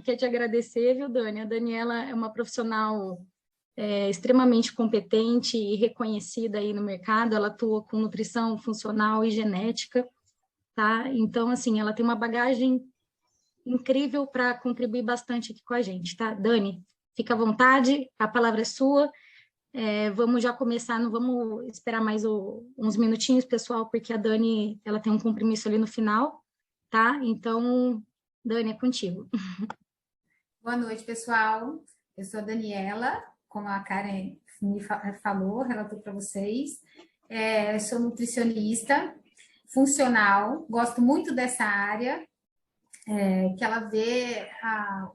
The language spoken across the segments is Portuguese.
Quer te agradecer, viu, Dani? A Daniela é uma profissional extremamente competente e reconhecida aí no mercado. Ela atua com nutrição funcional e genética, tá? Então, assim, ela tem uma bagagem incrível para contribuir bastante aqui com a gente, tá? Dani, fica à vontade, a palavra é sua. Vamos já começar, não vamos esperar mais uns minutinhos, pessoal, porque a Dani, ela tem um compromisso ali no final, tá? Então, Dani, é contigo. Boa noite, pessoal. Eu sou a Daniela, como a Karen me falou, relatou para vocês. Sou nutricionista funcional, gosto muito dessa área, que ela vê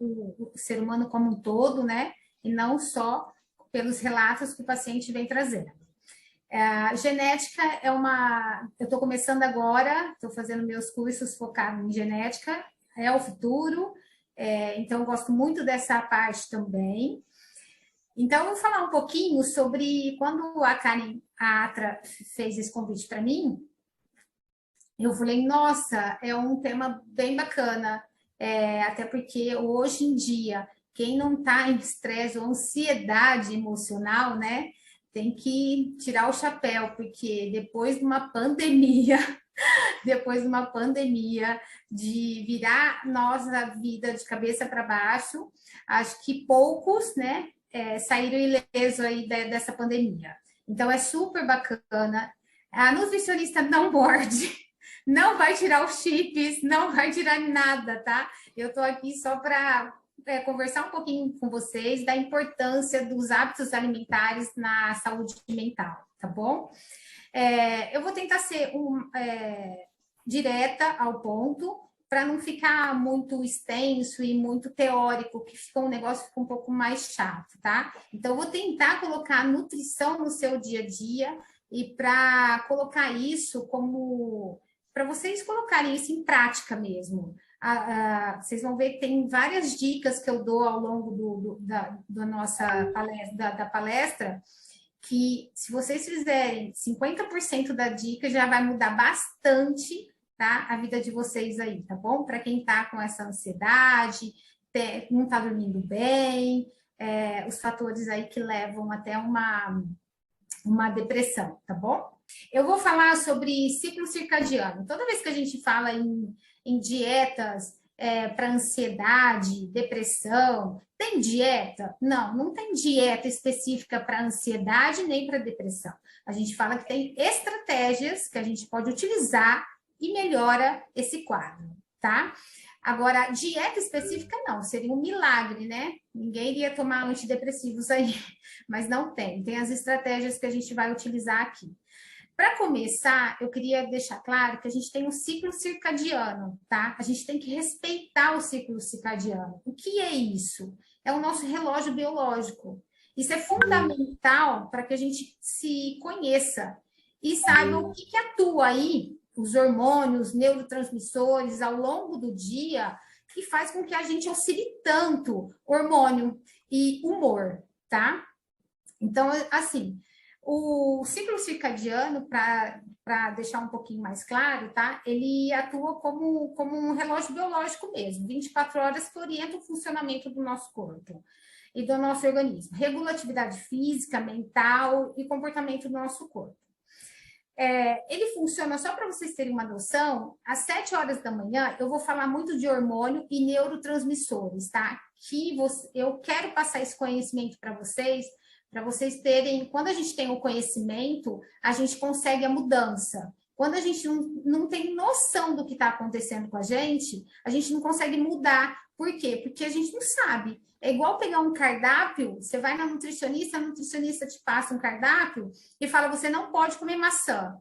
o ser humano como um todo, né? E não só pelos relatos que o paciente vem trazendo. A genética eu estou começando agora, estou fazendo meus cursos focados em genética, é o futuro, então eu gosto muito dessa parte também. Então, eu vou falar um pouquinho sobre quando a Karen, a Atra, fez esse convite para mim, eu falei, nossa, é um tema bem bacana, até porque hoje em dia, quem não está em estresse ou ansiedade emocional, né, tem que tirar o chapéu, porque depois de uma pandemia, de virar nossa vida de cabeça para baixo, acho que poucos, né, saíram ilesos aí dessa pandemia. Então, é super bacana. A nutricionista não morde, não vai tirar os chips, não vai tirar nada, tá? Eu estou aqui só para conversar um pouquinho com vocês da importância dos hábitos alimentares na saúde mental, tá bom? Eu vou tentar ser direta ao ponto, para não ficar muito extenso e muito teórico, que fica um negócio fica um pouco mais chato, tá? Então, eu vou tentar colocar a nutrição no seu dia a dia e para colocar isso como... para vocês colocarem isso em prática mesmo. Vocês vão ver que tem várias dicas que eu dou ao longo da nossa palestra, da palestra, que se vocês fizerem 50% da dica, já vai mudar bastante, tá? A vida de vocês aí, tá bom? Para quem tá com essa ansiedade, não tá dormindo bem, os fatores aí que levam até uma depressão, tá bom? Eu vou falar sobre ciclo circadiano. Toda vez que a gente fala em dietas para ansiedade, depressão, tem dieta? Não, não tem dieta específica para ansiedade nem para depressão. A gente fala que tem estratégias que a gente pode utilizar e melhora esse quadro, tá? Agora, dieta específica não, seria um milagre, né? Ninguém iria tomar antidepressivos aí, mas não tem. Tem as estratégias que a gente vai utilizar aqui. Para começar, eu queria deixar claro que a gente tem um ciclo circadiano, tá? A gente tem que respeitar o ciclo circadiano. O que é isso? É o nosso relógio biológico. Isso é fundamental para que a gente se conheça e saiba o que atua aí, os hormônios, neurotransmissores, ao longo do dia, que faz com que a gente oscile tanto hormônio e humor, tá? Então, assim, o ciclo circadiano, para deixar um pouquinho mais claro, tá? Ele atua como um relógio biológico mesmo, 24 horas que orienta o funcionamento do nosso corpo e do nosso organismo. Regula a atividade física, mental e comportamento do nosso corpo. Ele funciona, só para vocês terem uma noção, às 7 horas da manhã, eu vou falar muito de hormônio e neurotransmissores, tá? Eu quero passar esse conhecimento para vocês terem, quando a gente tem o conhecimento, a gente consegue a mudança. Quando a gente não tem noção do que está acontecendo com a gente não consegue mudar. Por quê? Porque a gente não sabe. É igual pegar um cardápio, você vai na nutricionista, a nutricionista te passa um cardápio e fala, você não pode comer maçã.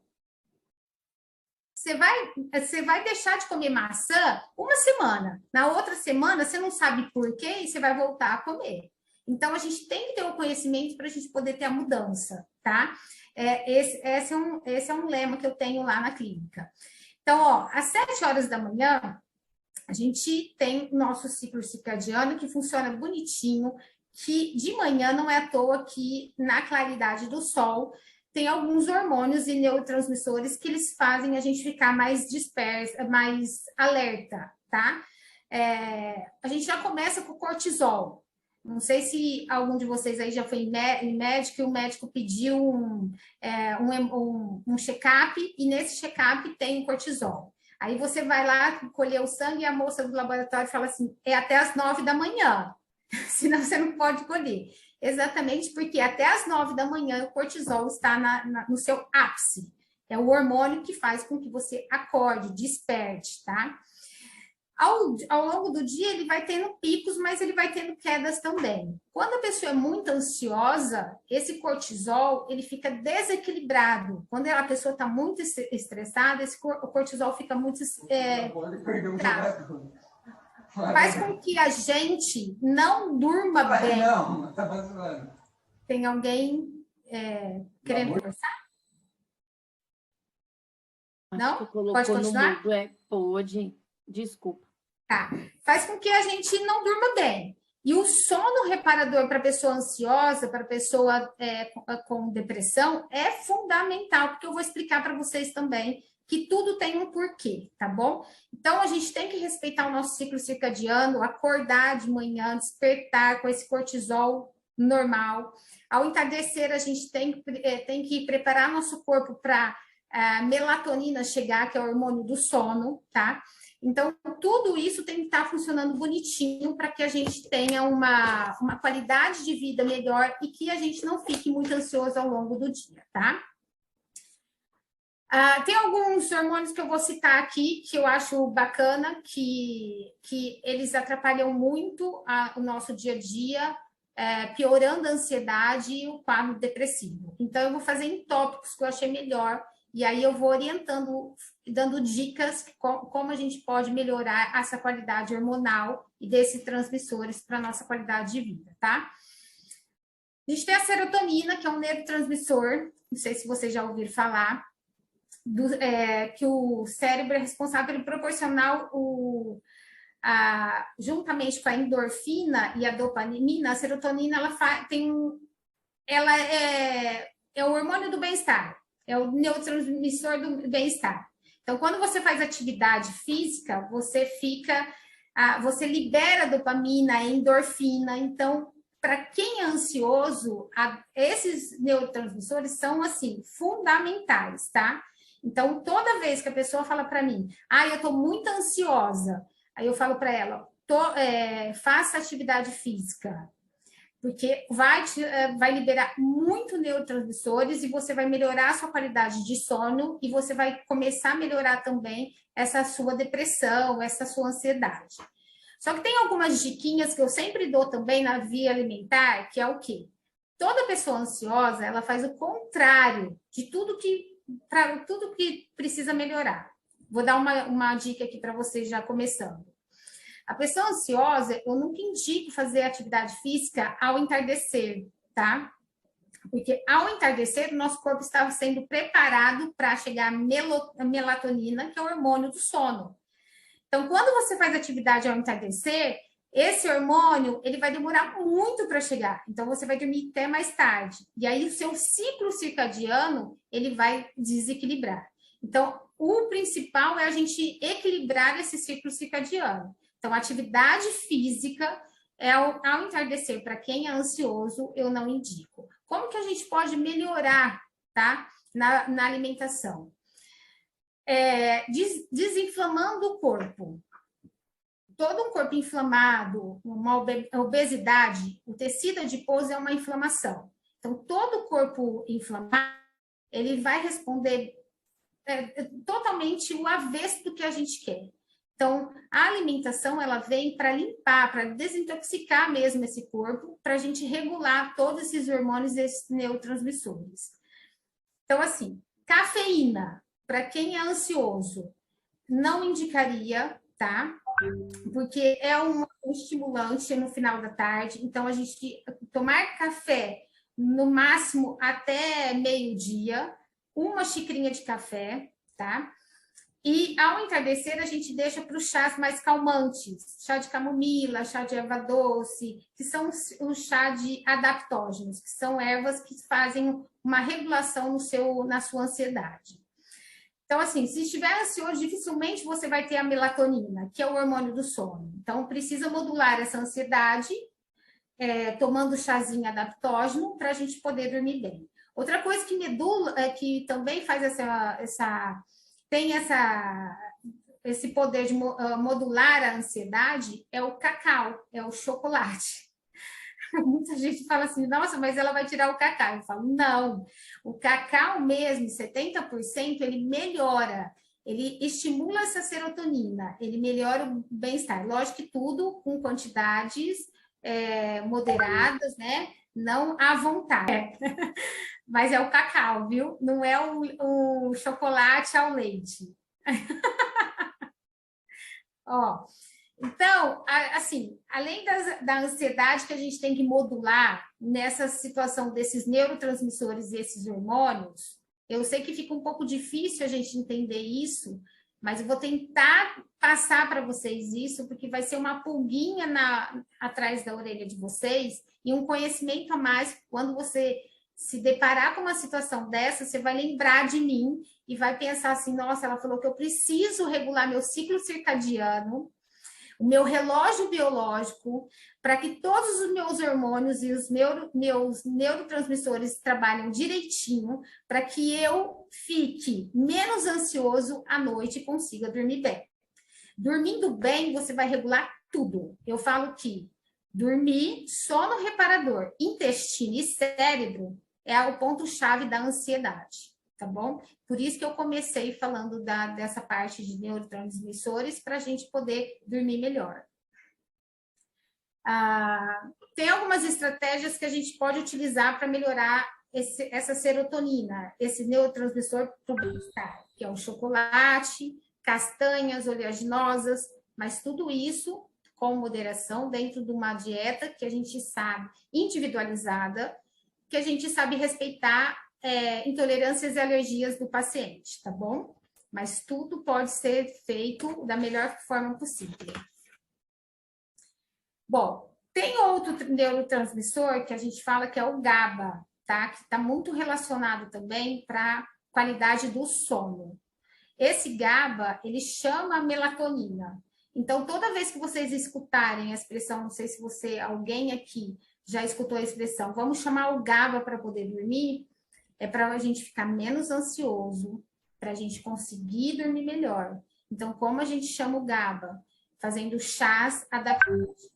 Você vai deixar de comer maçã uma semana. Na outra semana, você não sabe por quê e você vai voltar a comer. Então, a gente tem que ter o conhecimento para a gente poder ter a mudança, tá? Esse é um lema que eu tenho lá na clínica. Então, ó, às 7 horas da manhã, a gente tem o nosso ciclo circadiano que funciona bonitinho, que de manhã não é à toa que na claridade do sol tem alguns hormônios e neurotransmissores que eles fazem a gente ficar mais dispersa, mais alerta, tá? a gente já começa com o cortisol. Não sei se algum de vocês aí já foi em médico e o médico pediu um check-up e nesse check-up tem o cortisol. Aí você vai lá colher o sangue e a moça do laboratório fala assim, é até às 9 da manhã, senão você não pode colher. Exatamente porque até às 9 da manhã o cortisol está no seu ápice. É o hormônio que faz com que você acorde, desperte, tá? Ao longo do dia, ele vai tendo picos, mas ele vai tendo quedas também. Quando a pessoa é muito ansiosa, esse cortisol, ele fica desequilibrado. Quando a pessoa está muito estressada, o cortisol fica muito faz com que a gente não durma bem. Não, tá vazando. Tem alguém querendo conversar? Não? Pode continuar? Pode. Desculpa. Tá. Faz com que a gente não durma bem. E o sono reparador para pessoa ansiosa, para pessoa com depressão, é fundamental, porque eu vou explicar para vocês também que tudo tem um porquê, tá bom? Então, a gente tem que respeitar o nosso ciclo circadiano, acordar de manhã, despertar com esse cortisol normal. Ao entardecer, a gente tem que preparar nosso corpo para a melatonina chegar, que é o hormônio do sono, tá? Então, tudo isso tem que estar funcionando bonitinho para que a gente tenha uma qualidade de vida melhor e que a gente não fique muito ansioso ao longo do dia, tá? Tem alguns hormônios que eu vou citar aqui que eu acho bacana, que eles atrapalham muito o nosso dia a dia, piorando a ansiedade e o quadro depressivo. Então, eu vou fazer em tópicos que eu achei melhor. E aí eu vou orientando, dando dicas como a gente pode melhorar essa qualidade hormonal e desses transmissores para a nossa qualidade de vida, tá? A gente tem a serotonina, que é um neurotransmissor, não sei se vocês já ouviram falar, que o cérebro é responsável por proporcionar juntamente com a endorfina e a dopamina, a serotonina ela é o hormônio do bem-estar. É o neurotransmissor do bem-estar. Então, quando você faz atividade física, você libera dopamina, endorfina. Então, para quem é ansioso, esses neurotransmissores são, assim, fundamentais, tá? Então, toda vez que a pessoa fala para mim, eu estou muito ansiosa, aí eu falo para ela, faça atividade física. Porque vai liberar muito neurotransmissores e você vai melhorar a sua qualidade de sono e você vai começar a melhorar também essa sua depressão, essa sua ansiedade. Só que tem algumas diquinhas que eu sempre dou também na via alimentar, que é o quê? Toda pessoa ansiosa, ela faz o contrário de tudo que precisa melhorar. Vou dar uma dica aqui para vocês já começando. A pessoa ansiosa, eu nunca indico fazer atividade física ao entardecer, tá? Porque ao entardecer, o nosso corpo estava sendo preparado para chegar a melatonina, que é o hormônio do sono. Então, quando você faz atividade ao entardecer, esse hormônio, ele vai demorar muito para chegar. Então, você vai dormir até mais tarde. E aí, o seu ciclo circadiano, ele vai desequilibrar. Então, o principal é a gente equilibrar esse ciclo circadiano. Então, atividade física ao entardecer, para quem é ansioso, eu não indico. Como que a gente pode melhorar, tá? Na alimentação? Desinflamando o corpo. Todo um corpo inflamado, uma obesidade, o tecido adiposo é uma inflamação. Então, todo corpo inflamado, ele vai responder totalmente o avesso do que a gente quer. Então, a alimentação, ela vem para limpar, para desintoxicar mesmo esse corpo, para a gente regular todos esses hormônios e esses neurotransmissores. Então, assim, cafeína, para quem é ansioso, não indicaria, tá? Porque é um estimulante no final da tarde. Então, a gente tomar café no máximo até meio-dia, uma xicrinha de café, tá? E ao entardecer, a gente deixa para os chás mais calmantes, chá de camomila, chá de erva doce, que são os chá de adaptógenos, que são ervas que fazem uma regulação na sua ansiedade. Então, assim, se estiver ansioso, dificilmente você vai ter a melatonina, que é o hormônio do sono. Então, precisa modular essa ansiedade, tomando chazinho adaptógeno, para a gente poder dormir bem. Outra coisa que medula, que também faz tem esse poder de modular a ansiedade, é o cacau, é o chocolate. Muita gente fala assim, nossa, mas ela vai tirar o cacau. Eu falo, não. O cacau mesmo, 70%, ele melhora, ele estimula essa serotonina, ele melhora o bem-estar. Lógico que tudo com quantidades moderadas, né? Não à vontade. Mas é o cacau, viu? Não é o chocolate ao leite. Ó, então, assim, além da ansiedade que a gente tem que modular nessa situação desses neurotransmissores e esses hormônios, eu sei que fica um pouco difícil a gente entender isso, mas eu vou tentar passar para vocês isso, porque vai ser uma pulguinha atrás da orelha de vocês e um conhecimento a mais. Quando você se deparar com uma situação dessa, você vai lembrar de mim e vai pensar assim, nossa, ela falou que eu preciso regular meu ciclo circadiano, o meu relógio biológico, para que todos os meus hormônios e os meus neurotransmissores trabalhem direitinho, para que eu fique menos ansioso à noite e consiga dormir bem. Dormindo bem, você vai regular tudo. Eu falo que dormir, sono reparador, intestino e cérebro é o ponto-chave da ansiedade, tá bom? Por isso que eu comecei falando dessa parte de neurotransmissores para a gente poder dormir melhor. Tem algumas estratégias que a gente pode utilizar para melhorar essa serotonina, esse neurotransmissor para o bem-estar, que é o chocolate, castanhas oleaginosas, mas tudo isso com moderação dentro de uma dieta que a gente sabe, individualizada, que a gente sabe respeitar intolerâncias e alergias do paciente, tá bom? Mas tudo pode ser feito da melhor forma possível. Bom, tem outro neurotransmissor que a gente fala que é o GABA, tá? Que está muito relacionado também para a qualidade do sono. Esse GABA, ele chama a melatonina. Então, toda vez que vocês escutarem a expressão, não sei se alguém aqui já escutou a expressão, vamos chamar o GABA para poder dormir, é para a gente ficar menos ansioso, para a gente conseguir dormir melhor. Então, como a gente chama o GABA? Fazendo chás adaptados.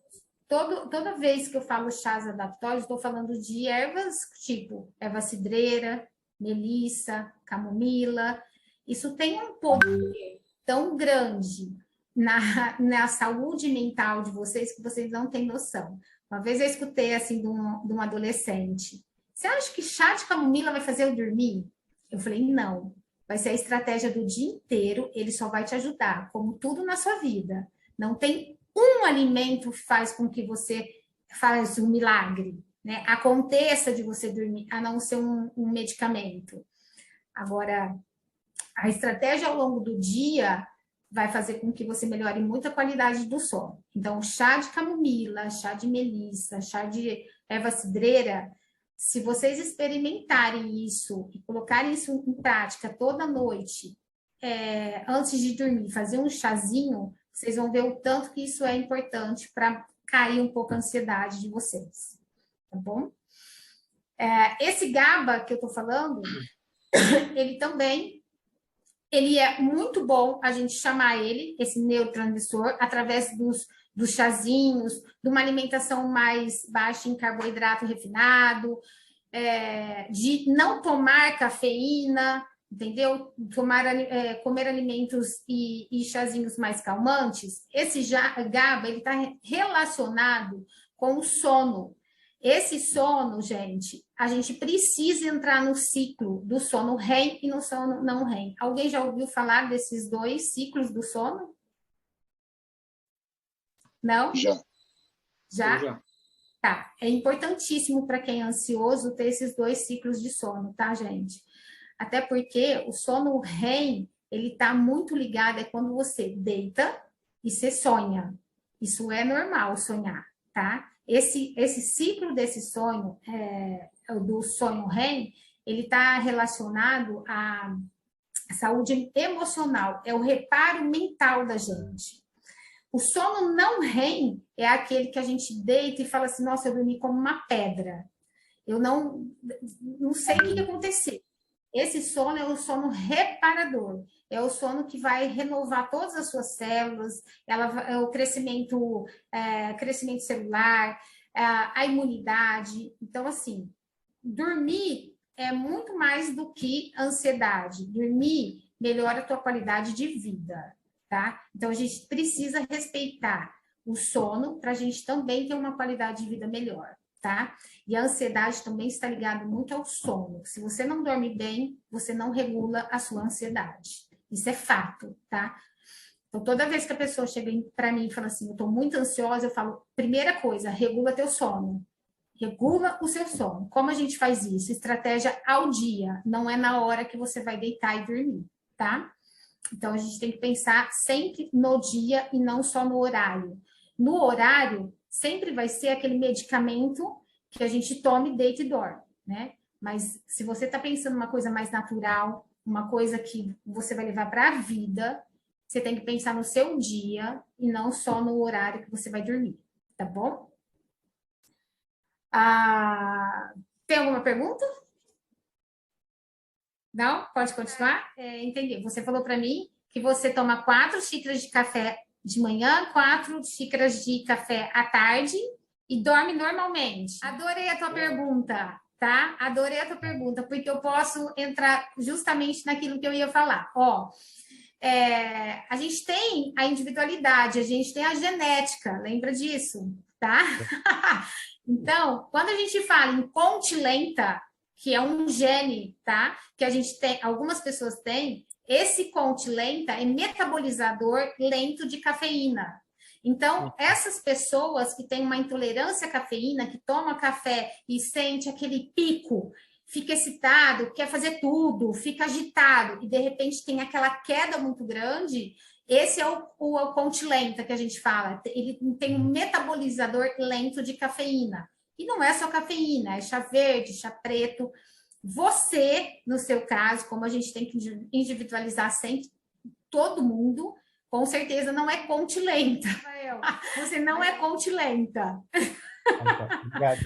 Toda vez que eu falo chás adaptógenos, estou falando de ervas tipo erva cidreira, melissa, camomila. Isso tem um poder tão grande na saúde mental de vocês que vocês não têm noção. Uma vez eu escutei assim de um adolescente: você acha que chá de camomila vai fazer eu dormir? Eu falei, não. Vai ser a estratégia do dia inteiro, ele só vai te ajudar, como tudo na sua vida. Não tem um alimento que faz com que você faça um milagre, né? Aconteça de você dormir, a não ser um medicamento. Agora, a estratégia ao longo do dia vai fazer com que você melhore muito a qualidade do sono. Então, chá de camomila, chá de melissa, chá de erva cidreira, se vocês experimentarem isso e colocarem isso em prática toda noite, antes de dormir, fazer um chazinho, vocês vão ver o tanto que isso é importante para cair um pouco a ansiedade de vocês, tá bom? Esse GABA que eu tô falando, ele também, ele é muito bom a gente chamar ele, esse neurotransmissor, através dos chazinhos, de uma alimentação mais baixa em carboidrato refinado, de não tomar cafeína, entendeu? Comer alimentos e chazinhos mais calmantes. Esse GABA, ele está relacionado com o sono. Esse sono, gente, a gente precisa entrar no ciclo do sono REM e no sono não REM. Alguém já ouviu falar desses dois ciclos do sono? Não? Já. Já? Tá. É importantíssimo para quem é ansioso ter esses dois ciclos de sono, tá, gente? Até porque o sono REM, ele está muito ligado, quando você deita e você sonha. Isso é normal, sonhar, tá? Esse ciclo desse sonho, do sonho REM, ele está relacionado a A saúde emocional é o reparo mental da gente. O sono não REM é aquele que a gente deita e fala assim, nossa, eu dormi como uma pedra. Eu não sei o que aconteceu. Esse sono é o sono reparador. É o sono que vai renovar todas as suas células, é o crescimento celular, a imunidade. Então, assim, dormir é muito mais do que ansiedade. Dormir melhora a tua qualidade de vida, tá? Então, a gente precisa respeitar o sono para a gente também ter uma qualidade de vida melhor, tá? E a ansiedade também está ligada muito ao sono. Se você não dorme bem, você não regula a sua ansiedade. Isso é fato, tá? Então, toda vez que a pessoa chega para mim e fala assim, eu estou muito ansiosa, eu falo, primeira coisa, regula teu sono. Regula o seu sono. Como a gente faz isso? Estratégia ao dia, não é na hora que você vai deitar e dormir, tá? Então, a gente tem que pensar sempre no dia e não só no horário. No horário, sempre vai ser aquele medicamento que a gente tome, deita e dorme, né? Mas se você está pensando uma coisa mais natural, uma coisa que você vai levar para a vida, você tem que pensar no seu dia e não só no horário que você vai dormir, tá bom? Tem alguma pergunta? Não? Pode continuar? Entendi. Você falou para mim que você toma 4 xícaras de café de manhã, 4 xícaras de café à tarde e dorme normalmente. Adorei a tua pergunta, tá? Adorei a tua pergunta, porque eu posso entrar justamente naquilo que eu ia falar. Ó, a gente tem a individualidade, a gente tem a genética, lembra disso, tá? Então, quando a gente fala em ponte lenta, que é um gene, tá? Que a gente tem, algumas pessoas têm, esse ponte lenta é metabolizador lento de cafeína. Então, essas pessoas que têm uma intolerância à cafeína, que tomam café e sente aquele pico, fica excitado, quer fazer tudo, fica agitado, e de repente tem aquela queda muito grande, esse é o ponte lenta que a gente fala. Ele tem um metabolizador lento de cafeína. E não é só cafeína, é chá verde, chá preto. Você, no seu caso, como a gente tem que individualizar sempre todo mundo, com certeza não é ponte lenta. Você não é ponte lenta.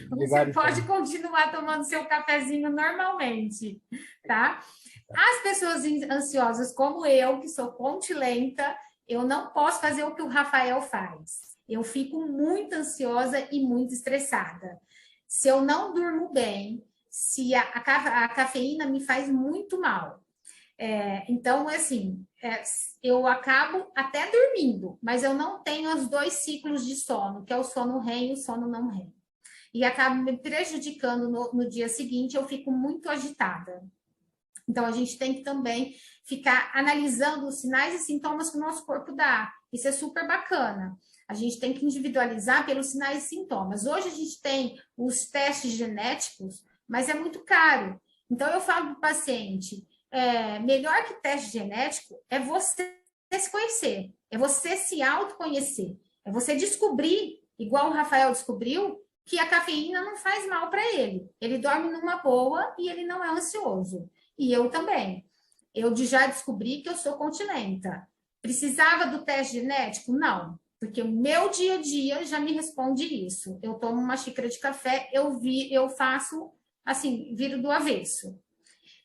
Você pode continuar tomando seu cafezinho normalmente, tá? As pessoas ansiosas como eu, que sou ponte lenta, eu não posso fazer o que o Rafael faz. Eu fico muito ansiosa e muito estressada. Se eu não durmo bem, se a cafeína me faz muito mal. Então, assim, eu acabo até dormindo, mas eu não tenho os 2 ciclos de sono, que é o sono REM e o sono não REM. E acaba me prejudicando no dia seguinte, eu fico muito agitada. Então, a gente tem que também ficar analisando os sinais e sintomas que o nosso corpo dá. Isso é super bacana. A gente tem que individualizar pelos sinais e sintomas. Hoje a gente tem os testes genéticos, mas é muito caro. Então, eu falo para o paciente, melhor que teste genético é você se conhecer, é você se autoconhecer, é você descobrir, igual o Rafael descobriu, que a cafeína não faz mal para ele. Ele dorme numa boa e ele não é ansioso. E eu também. Eu já descobri que eu sou continenta. Precisava do teste genético? Não, porque o meu dia a dia já me responde isso. Eu tomo uma xícara de café, eu faço assim, viro do avesso.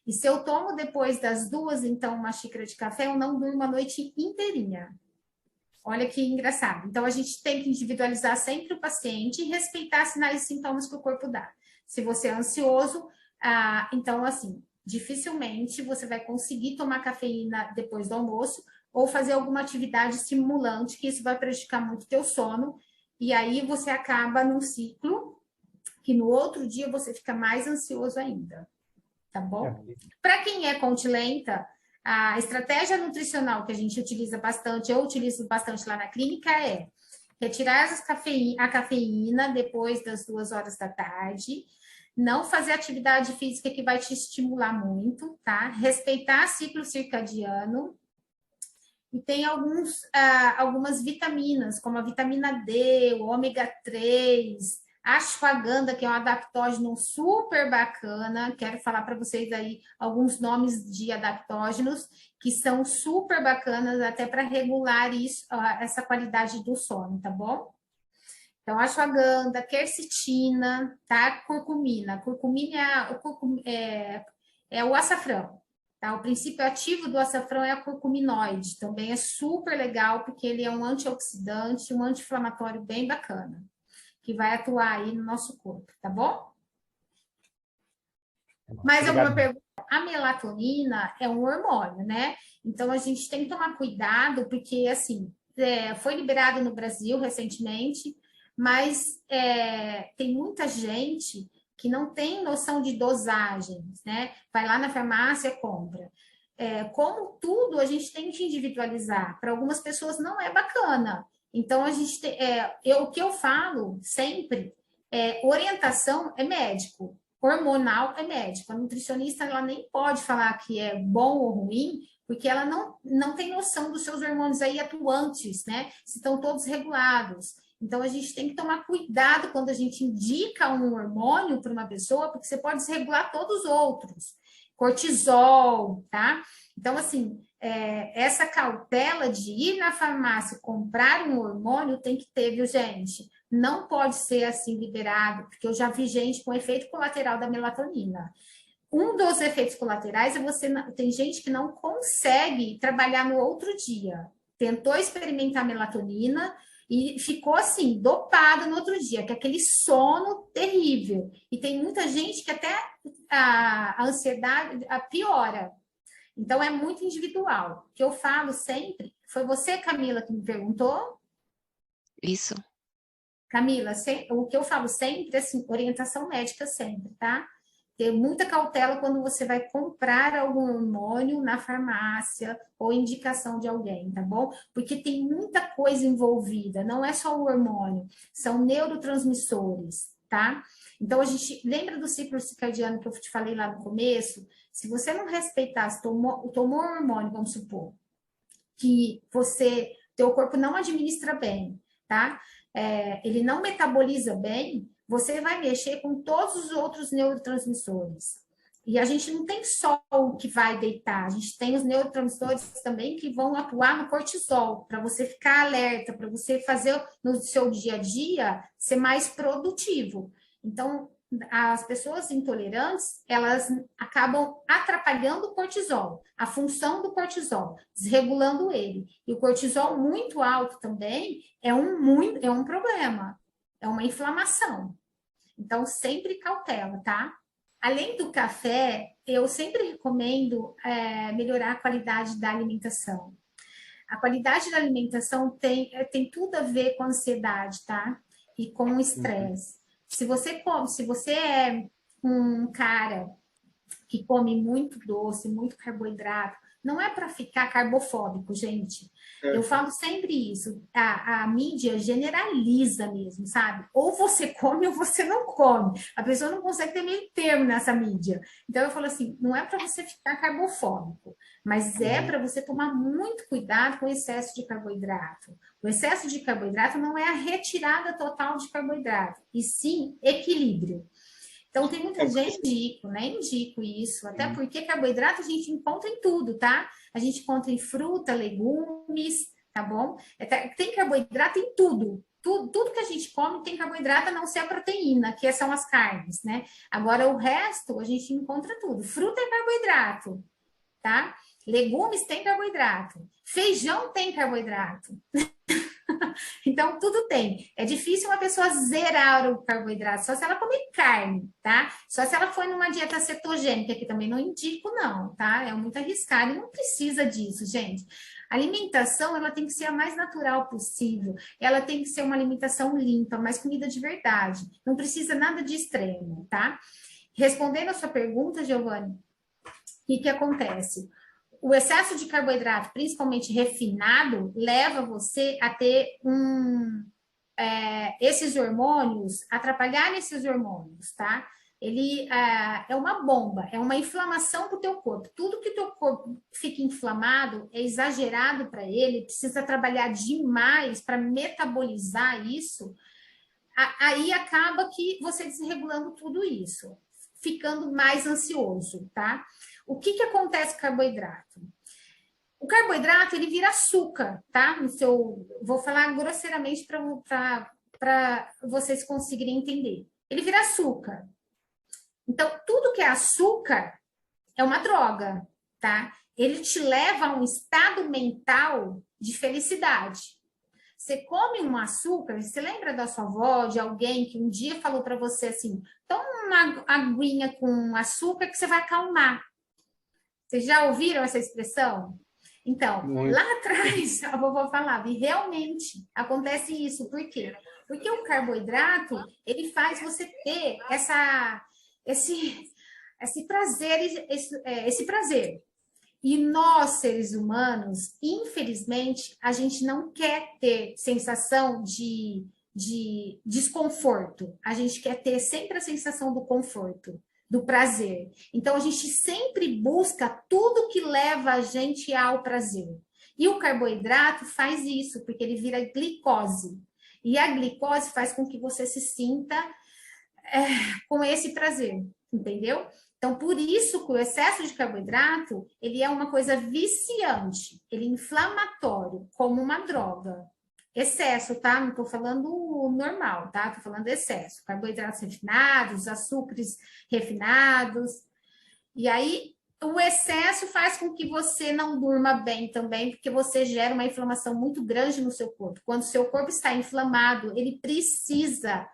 E se eu tomo depois das 2, então, uma xícara de café, eu não durmo a noite inteirinha. Olha que engraçado. Então, a gente tem que individualizar sempre o paciente e respeitar sinais e sintomas que o corpo dá. Se você é ansioso, então, assim, dificilmente você vai conseguir tomar cafeína depois do almoço ou fazer alguma atividade estimulante, que isso vai prejudicar muito o teu sono, e aí você acaba num ciclo que no outro dia você fica mais ansioso ainda, tá bom? Para quem é continenta, a estratégia nutricional que a gente utiliza bastante, eu utilizo bastante lá na clínica, é retirar a cafeína depois das 2 horas da tarde, não fazer atividade física que vai te estimular muito, tá? Respeitar ciclo circadiano. E tem algumas vitaminas, como a vitamina D, o ômega 3, Ashwagandha, que é um adaptógeno super bacana. Quero falar para vocês aí alguns nomes de adaptógenos que são super bacanas até para regular isso, essa qualidade do sono, tá bom? Então, ashwagandha, quercetina, tá? Curcumina. Curcumina é o açafrão, tá? O princípio ativo do açafrão é a curcuminoide. Também é super legal, porque ele é um antioxidante, um anti-inflamatório bem bacana, que vai atuar aí no nosso corpo, tá bom? Mais alguma pergunta? A melatonina é um hormônio, né? Então, a gente tem que tomar cuidado, porque, assim, foi liberado no Brasil recentemente, mas tem muita gente que não tem noção de dosagens, né? Vai lá na farmácia e compra. Como tudo, a gente tem que individualizar. Para algumas pessoas não é bacana. Então, a gente o que eu falo sempre orientação é médico, hormonal é médico. A nutricionista ela nem pode falar que é bom ou ruim, porque ela não tem noção dos seus hormônios aí atuantes, né? Se estão todos regulados. Então, a gente tem que tomar cuidado quando a gente indica um hormônio para uma pessoa, porque você pode desregular todos os outros. Cortisol, tá? Então, assim, essa cautela de ir na farmácia comprar um hormônio tem que ter, viu, gente? Não pode ser assim liberado, porque eu já vi gente com efeito colateral da melatonina. Um dos efeitos colaterais tem gente que não consegue trabalhar no outro dia. Tentou experimentar melatonina e ficou assim, dopado no outro dia, que é aquele sono terrível. E tem muita gente que até a ansiedade piora. Então, é muito individual. O que eu falo sempre, foi você, Camila, que me perguntou? Isso. Camila, o que eu falo sempre é assim, orientação médica sempre, tá? Ter muita cautela quando você vai comprar algum hormônio na farmácia ou indicação de alguém, tá bom? Porque tem muita coisa envolvida, não é só o hormônio, são neurotransmissores, tá? Então, a gente lembra do ciclo circadiano que eu te falei lá no começo? Se você não respeitasse, tomou hormônio, vamos supor, que teu corpo não administra bem, tá? Ele não metaboliza bem, você vai mexer com todos os outros neurotransmissores. E a gente não tem só o que vai deitar, a gente tem os neurotransmissores também que vão atuar no cortisol, para você ficar alerta, para você fazer no seu dia a dia ser mais produtivo. Então, as pessoas intolerantes, elas acabam atrapalhando o cortisol, a função do cortisol, desregulando ele. E o cortisol muito alto também é um problema, é uma inflamação. Então, sempre cautela, tá? Além do café, eu sempre recomendo melhorar a qualidade da alimentação. A qualidade da alimentação tem tudo a ver com a ansiedade, tá? E com o estresse. Se você é um cara que come muito doce, muito carboidrato, não é para ficar carbofóbico, gente. Eu falo sempre isso. A mídia generaliza mesmo, sabe? Ou você come ou você não come. A pessoa não consegue ter meio termo nessa mídia. Então, eu falo assim, não é para você ficar carbofóbico, mas é para você tomar muito cuidado com o excesso de carboidrato. O excesso de carboidrato não é a retirada total de carboidrato, e sim equilíbrio. Então, tem muita gente, indico isso, até porque carboidrato a gente encontra em tudo, tá? A gente encontra em fruta, legumes, tá bom? Tem carboidrato em tudo. Tudo que a gente come tem carboidrato, a não ser a proteína, que são as carnes, né? Agora, o resto, a gente encontra tudo. Fruta é carboidrato, tá? Legumes tem carboidrato. Feijão tem carboidrato. Então, tudo tem. É difícil uma pessoa zerar o carboidrato, só se ela comer carne, tá? Só se ela for numa dieta cetogênica, que também não indico, não, tá? É muito arriscado e não precisa disso, gente. A alimentação, ela tem que ser a mais natural possível. Ela tem que ser uma alimentação limpa, mais comida de verdade. Não precisa nada de extremo, tá? Respondendo a sua pergunta, Giovanni, o que acontece? O excesso de carboidrato, principalmente refinado, leva você a ter esses hormônios, atrapalhar esses hormônios, tá? Ele é uma bomba, é uma inflamação para o teu corpo. Tudo que o teu corpo fica inflamado é exagerado para ele, precisa trabalhar demais para metabolizar isso. aí acaba que você desregulando tudo isso, ficando mais ansioso, tá? O que acontece com o carboidrato? O carboidrato, ele vira açúcar, tá? Vou falar grosseiramente para vocês conseguirem entender. Ele vira açúcar. Então, tudo que é açúcar é uma droga, tá? Ele te leva a um estado mental de felicidade. Você come um açúcar, você lembra da sua avó, de alguém que um dia falou para você assim, toma uma aguinha com açúcar que você vai acalmar. Vocês já ouviram essa expressão? Então, Muito. lá atrás, a vovó falava, e realmente acontece isso. Por quê? Porque o carboidrato, ele faz você ter esse prazer. E nós, seres humanos, infelizmente, a gente não quer ter sensação de desconforto. A gente quer ter sempre a sensação do conforto, do prazer. Então, a gente sempre busca tudo que leva a gente ao prazer. E o carboidrato faz isso, porque ele vira glicose. E a glicose faz com que você se sinta com esse prazer, entendeu? Então, por isso que o excesso de carboidrato, ele é uma coisa viciante, ele é inflamatório, como uma droga. Excesso, tá? Não estou falando normal, tá? Estou falando excesso. Carboidratos refinados, açúcares refinados. E aí, o excesso faz com que você não durma bem também, porque você gera uma inflamação muito grande no seu corpo. Quando o seu corpo está inflamado, ele precisa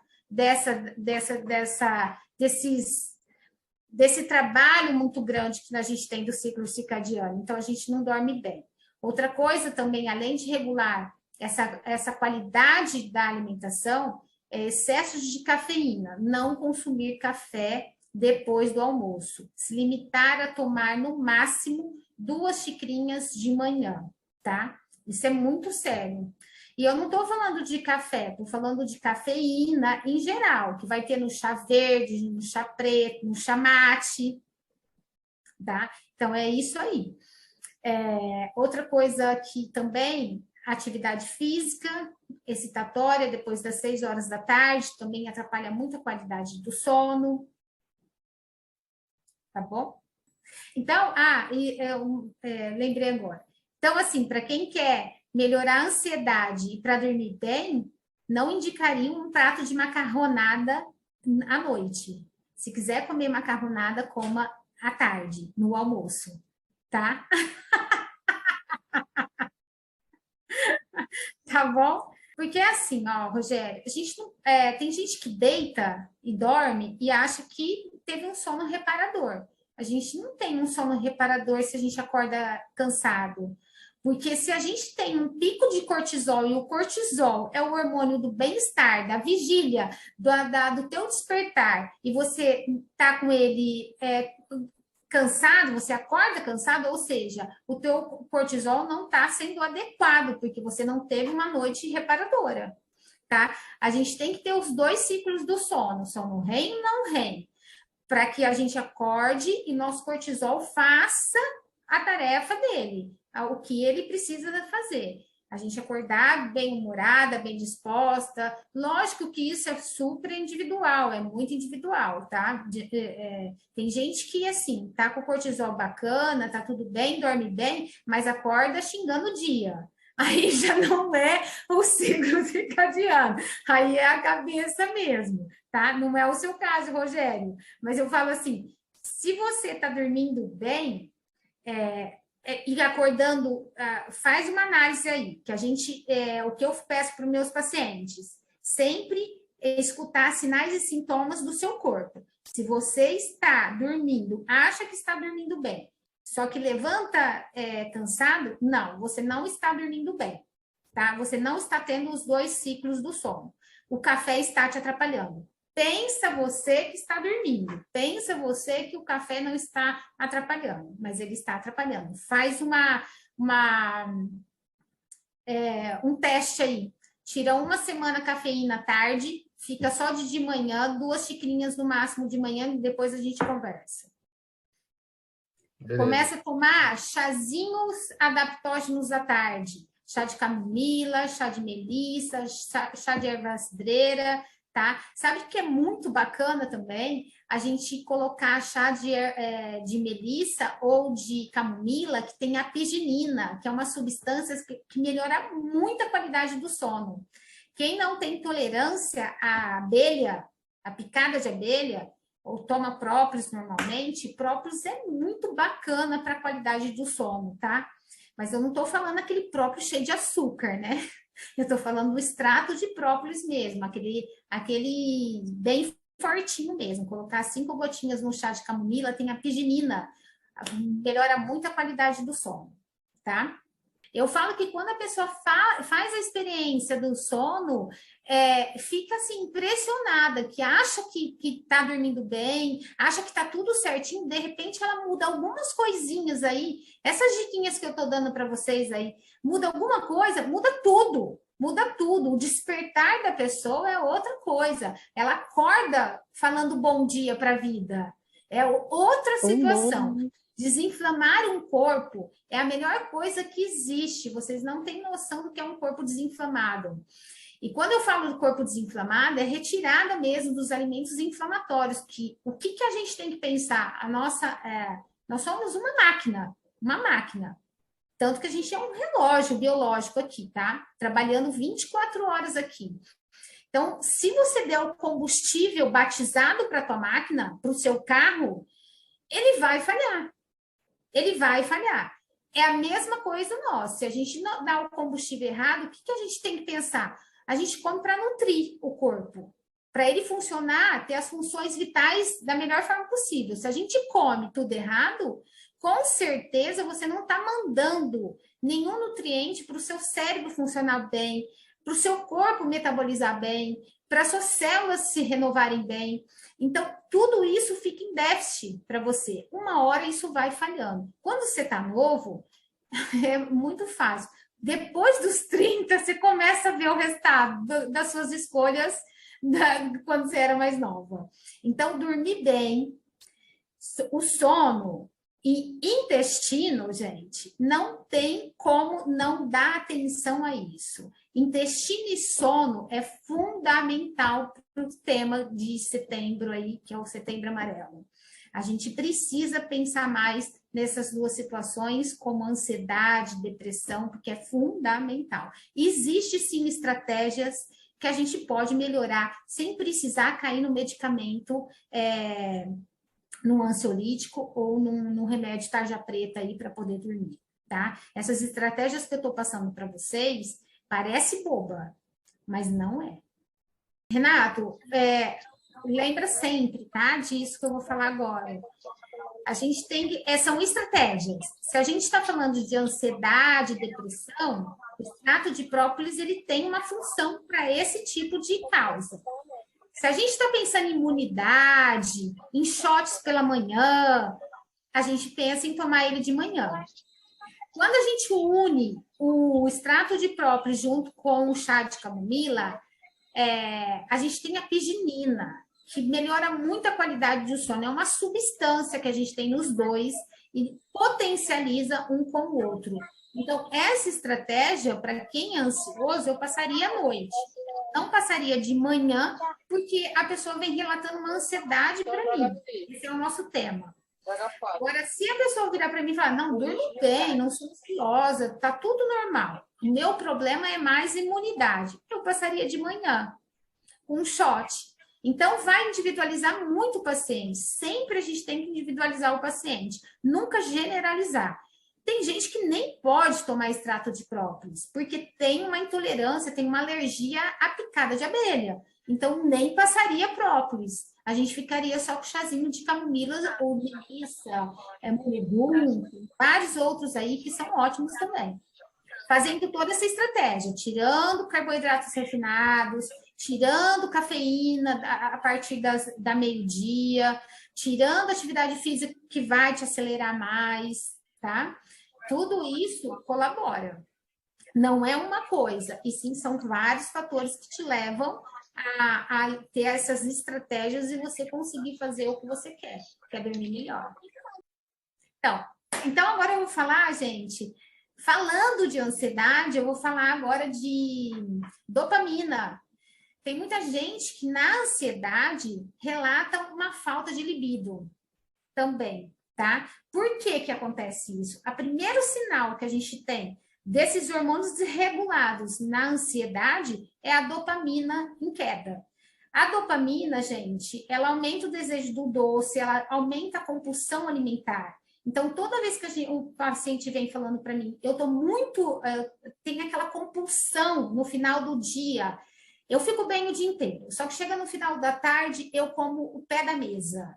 desse trabalho muito grande que a gente tem do ciclo circadiano. Então, a gente não dorme bem. Outra coisa também, além de regular essa qualidade da alimentação, é excesso de cafeína. Não consumir café depois do almoço. Se limitar a tomar, no máximo, 2 xicrinhas de manhã, tá? Isso é muito sério. E eu não estou falando de café, estou falando de cafeína em geral, que vai ter no chá verde, no chá preto, no chá mate, tá? Então, é isso aí. Outra coisa que também, atividade física, excitatória, depois das 6 horas da tarde, também atrapalha muito a qualidade do sono, tá bom? Então, lembrei agora. Então, assim, para quem quer melhorar a ansiedade e para dormir bem, não indicaria um prato de macarronada à noite. Se quiser comer macarronada, coma à tarde, no almoço, tá? Tá bom? Porque é assim, ó, Rogério, tem gente que deita e dorme e acha que teve um sono reparador. A gente não tem um sono reparador se a gente acorda cansado. Porque se a gente tem um pico de cortisol, e o cortisol é o hormônio do bem-estar, da vigília, do teu despertar, e você tá com ele cansado, você acorda cansado, ou seja, o teu cortisol não está sendo adequado, porque você não teve uma noite reparadora, tá? A gente tem que ter os 2 ciclos do sono REM e não REM, para que a gente acorde e nosso cortisol faça a tarefa dele, o que ele precisa fazer. A gente acordar bem-humorada, bem disposta. Lógico que isso é super individual, é muito individual, tá? Tem gente que, assim, tá com o cortisol bacana, tá tudo bem, dorme bem, mas acorda xingando o dia. Aí já não é o ciclo circadiano, aí é a cabeça mesmo, tá? Não é o seu caso, Rogério. Mas eu falo assim, se você tá dormindo bem, e acordando, faz uma análise aí, que o que eu peço para os meus pacientes, sempre escutar sinais e sintomas do seu corpo. Se você está dormindo, acha que está dormindo bem, só que levanta cansado, não, você não está dormindo bem, tá? Você não está tendo os 2 ciclos do sono. O café está te atrapalhando. Pensa você que está dormindo, pensa você que o café não está atrapalhando, mas ele está atrapalhando. Faz um teste aí, tira 1 semana cafeína à tarde, fica só de manhã, 2 xicrinhas no máximo de manhã, e depois a gente conversa. Beleza. Começa a tomar chazinhos adaptógenos à tarde, chá de camomila, chá de melissa, chá de erva cidreira, tá? Sabe que é muito bacana também a gente colocar chá de melissa ou de camomila que tem apigenina, que é uma substância que melhora muito a qualidade do sono. Quem não tem tolerância à abelha, à picada de abelha, ou toma própolis normalmente, própolis é muito bacana para a qualidade do sono, tá? Mas eu não estou falando aquele própolis cheio de açúcar, né? Eu estou falando do extrato de própolis mesmo, aquele bem fortinho mesmo. Colocar 5 gotinhas no chá de camomila, tem apigenina, melhora muito a qualidade do sono, tá? Eu falo que quando a pessoa faz a experiência do sono, fica assim, impressionada, que acha que está dormindo bem, acha que está tudo certinho, de repente ela muda algumas coisinhas aí, essas diquinhas que eu estou dando para vocês aí, muda alguma coisa, muda tudo. Muda tudo, o despertar da pessoa é outra coisa. Ela acorda falando bom dia para a vida. É outra situação. Desinflamar um corpo é a melhor coisa que existe. Vocês não têm noção do que é um corpo desinflamado. E quando eu falo do corpo desinflamado, é retirada mesmo dos alimentos inflamatórios. O que a gente tem que pensar? Nós somos uma máquina. Tanto que a gente é um relógio biológico aqui, tá? Trabalhando 24 horas aqui. Então, se você der o combustível batizado para a tua máquina, para o seu carro, ele vai falhar. Ele vai falhar. É a mesma coisa nós. Se a gente não dá o combustível errado, o que a gente tem que pensar? A gente come para nutrir o corpo. Para ele funcionar, ter as funções vitais da melhor forma possível. Se a gente come tudo errado, com certeza você não está mandando nenhum nutriente para o seu cérebro funcionar bem, para o seu corpo metabolizar bem, para as suas células se renovarem bem. Então, tudo isso fica em déficit para você. Uma hora isso vai falhando. Quando você está novo, é muito fácil. Depois dos 30, você começa a ver o resultado das suas escolhas quando você era mais nova. Então, dormir bem, o sono e intestino, gente, não tem como não dar atenção a isso. Intestino e sono é fundamental para o tema de setembro aí, que é o Setembro Amarelo. A gente precisa pensar mais nessas duas situações, como ansiedade, depressão, porque é fundamental. Existe sim estratégias que a gente pode melhorar sem precisar cair no medicamento, num ansiolítico ou num remédio tarja preta aí para poder dormir, tá? Essas estratégias que eu estou passando para vocês parece boba, mas não é. Renato, lembra sempre, tá? Disso que eu vou falar agora. A gente tem que... são estratégias. Se a gente está falando de ansiedade, depressão, o extrato de própolis ele tem uma função para esse tipo de causa. Se a gente está pensando em imunidade, em shots pela manhã, a gente pensa em tomar ele de manhã. Quando a gente une o extrato de própolis junto com o chá de camomila, a gente tem a apigenina, que melhora muito a qualidade do sono. É uma substância que a gente tem nos dois e potencializa um com o outro. Então, essa estratégia, para quem é ansioso, eu passaria à noite. Não passaria de manhã, porque a pessoa vem relatando uma ansiedade para mim. Esse é o nosso tema. Agora, se a pessoa virar para mim e falar, não, durmo bem, não sou ansiosa, tá tudo normal. O meu problema é mais imunidade. Eu passaria de manhã, um shot. Então, vai individualizar muito o paciente. Sempre a gente tem que individualizar o paciente. Nunca generalizar. Tem gente que nem pode tomar extrato de própolis, porque tem uma intolerância, tem uma alergia à picada de abelha. Então, nem passaria própolis. A gente ficaria só com chazinho de camomila ou de melissa, mulebum, vários outros aí que são ótimos também. Fazendo toda essa estratégia, tirando carboidratos refinados, tirando cafeína a partir da meio-dia, tirando atividade física que vai te acelerar mais, tá? Tudo isso colabora. Não é uma coisa, e sim são vários fatores que te levam a ter essas estratégias e você conseguir fazer o que você quer dormir melhor. Então agora eu vou falar, gente, falando de ansiedade, eu vou falar agora de dopamina. Tem muita gente que na ansiedade relata uma falta de libido também, tá? Por que que acontece isso? O primeiro sinal que a gente tem desses hormônios desregulados na ansiedade é a dopamina em queda. A dopamina, gente, ela aumenta o desejo do doce, ela aumenta a compulsão alimentar. Então, toda vez que o paciente vem falando para mim, eu tô muito, tem aquela compulsão no final do dia, eu fico bem o dia inteiro, só que chega no final da tarde, eu como o pé da mesa.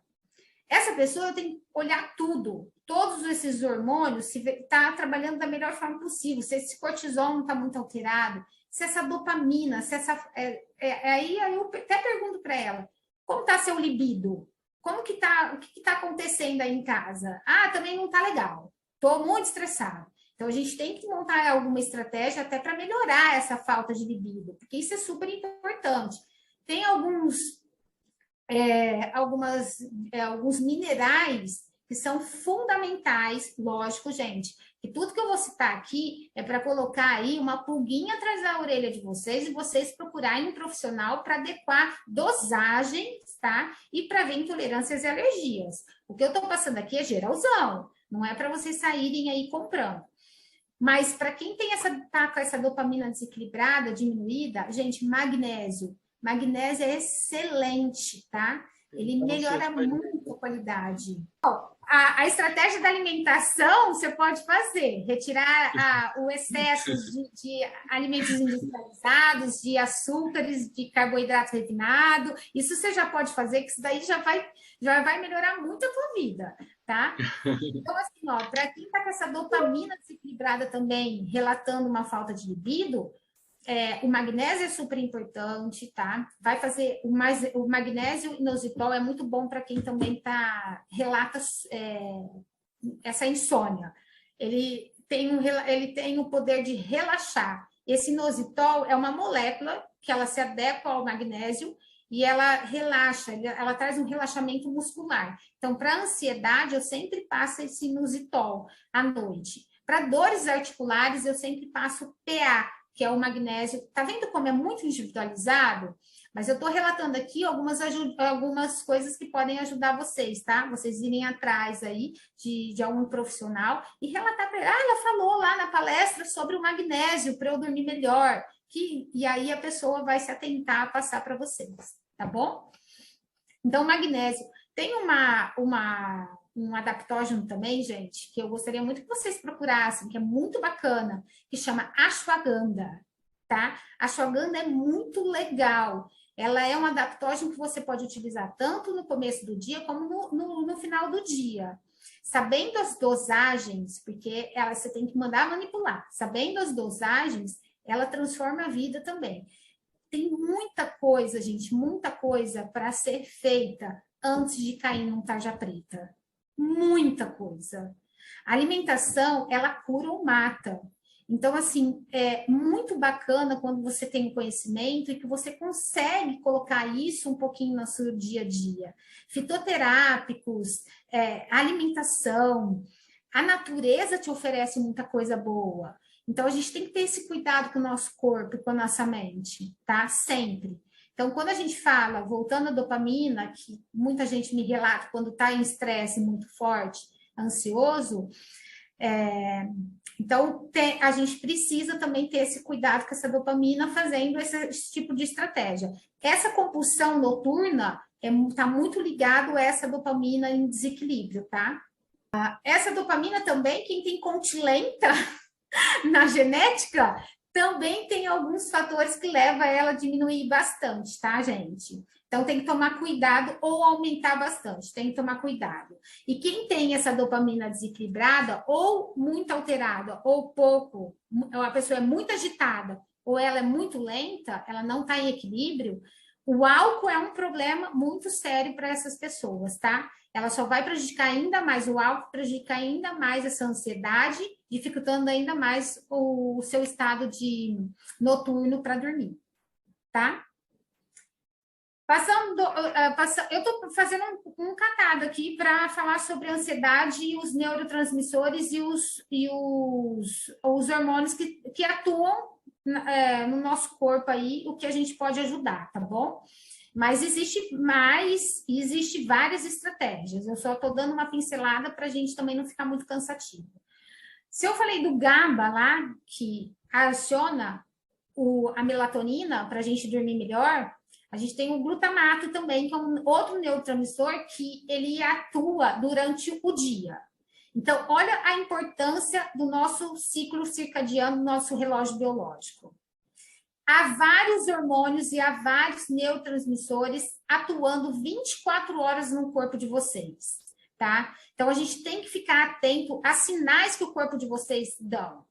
Essa pessoa tem que olhar tudo, todos esses hormônios, se está trabalhando da melhor forma possível, se esse cortisol não está muito alterado, se essa dopamina, se essa. Aí eu até pergunto para ela: como está seu libido? Como que tá, o que está acontecendo aí em casa? Ah, também não está legal, estou muito estressado. Então, a gente tem que montar alguma estratégia até para melhorar essa falta de libido, porque isso é super importante. Tem alguns minerais que são fundamentais, lógico, gente, que tudo que eu vou citar aqui é para colocar aí uma pulguinha atrás da orelha de vocês e vocês procurarem um profissional para adequar dosagens, tá? E para ver intolerâncias e alergias. O que eu estou passando aqui é geralzão, não é para vocês saírem aí comprando. Mas para quem tem tá com essa dopamina desequilibrada, diminuída, gente, magnésio. Magnésio é excelente, tá? Ele melhora muito a qualidade. A estratégia da alimentação você pode fazer, retirar o excesso de alimentos industrializados, de açúcares, de carboidrato refinado. Isso você já pode fazer, que isso daí já vai melhorar muito a tua vida, tá? Então, assim, ó, para quem está com essa dopamina desequilibrada também, relatando uma falta de libido, o magnésio é super importante, tá? Vai fazer o magnésio inositol é muito bom para quem também relata essa insônia. Ele tem o poder de relaxar. Esse inositol é uma molécula que ela se adequa ao magnésio e ela relaxa, ela traz um relaxamento muscular. Então, para ansiedade, eu sempre passo esse inositol à noite. Para dores articulares, eu sempre passo PA, que é o magnésio. Tá vendo como é muito individualizado? Mas eu estou relatando aqui algumas coisas que podem ajudar vocês, tá? Vocês irem atrás aí de algum profissional e relatar para ele. Ah, ela falou lá na palestra sobre o magnésio para eu dormir melhor. E aí a pessoa vai se atentar a passar para vocês, tá bom? Então, magnésio. Tem um adaptógeno também, gente, que eu gostaria muito que vocês procurassem, que é muito bacana, que chama ashwagandha, tá? Ashwagandha é muito legal. Ela é um adaptógeno que você pode utilizar tanto no começo do dia como no final do dia. Sabendo as dosagens, porque você tem que mandar manipular. Sabendo as dosagens, ela transforma a vida também. Tem muita coisa, gente, muita coisa para ser feita antes de cair num tarja preta. Muita coisa. A alimentação, ela cura ou mata. Então, assim, é muito bacana quando você tem o conhecimento e que você consegue colocar isso um pouquinho no seu dia a dia. Fitoterápicos, alimentação, a natureza te oferece muita coisa boa. Então, a gente tem que ter esse cuidado com o nosso corpo e com a nossa mente, tá? Sempre. Então, quando a gente fala, voltando à dopamina, que muita gente me relata quando está em estresse muito forte, ansioso, então a gente precisa também ter esse cuidado com essa dopamina fazendo esse tipo de estratégia. Essa compulsão noturna está muito ligado a essa dopamina em desequilíbrio, tá? Essa dopamina também, quem tem contilenta na genética, também tem alguns fatores que levam ela a diminuir bastante, tá, gente? Então, tem que tomar cuidado ou aumentar bastante, tem que tomar cuidado. E quem tem essa dopamina desequilibrada, ou muito alterada, ou pouco, ou a pessoa é muito agitada, ou ela é muito lenta, ela não está em equilíbrio, o álcool é um problema muito sério para essas pessoas, tá? Ela só vai prejudicar ainda mais, o álcool prejudica ainda mais essa ansiedade, dificultando ainda mais o seu estado de noturno para dormir, tá? Eu estou fazendo um catado aqui para falar sobre a ansiedade e os neurotransmissores e os hormônios que atuam no nosso corpo aí o que a gente pode ajudar, tá bom? Mas existe várias estratégias. Eu só estou dando uma pincelada para a gente também não ficar muito cansativo. Se eu falei do GABA lá, que aciona a melatonina para a gente dormir melhor, a gente tem o glutamato também, que é um outro neurotransmissor que ele atua durante o dia. Então, olha a importância do nosso ciclo circadiano, do nosso relógio biológico. Há vários hormônios e há vários neurotransmissores atuando 24 horas no corpo de vocês, tá? Então, a gente tem que ficar atento a sinais que o corpo de vocês dão.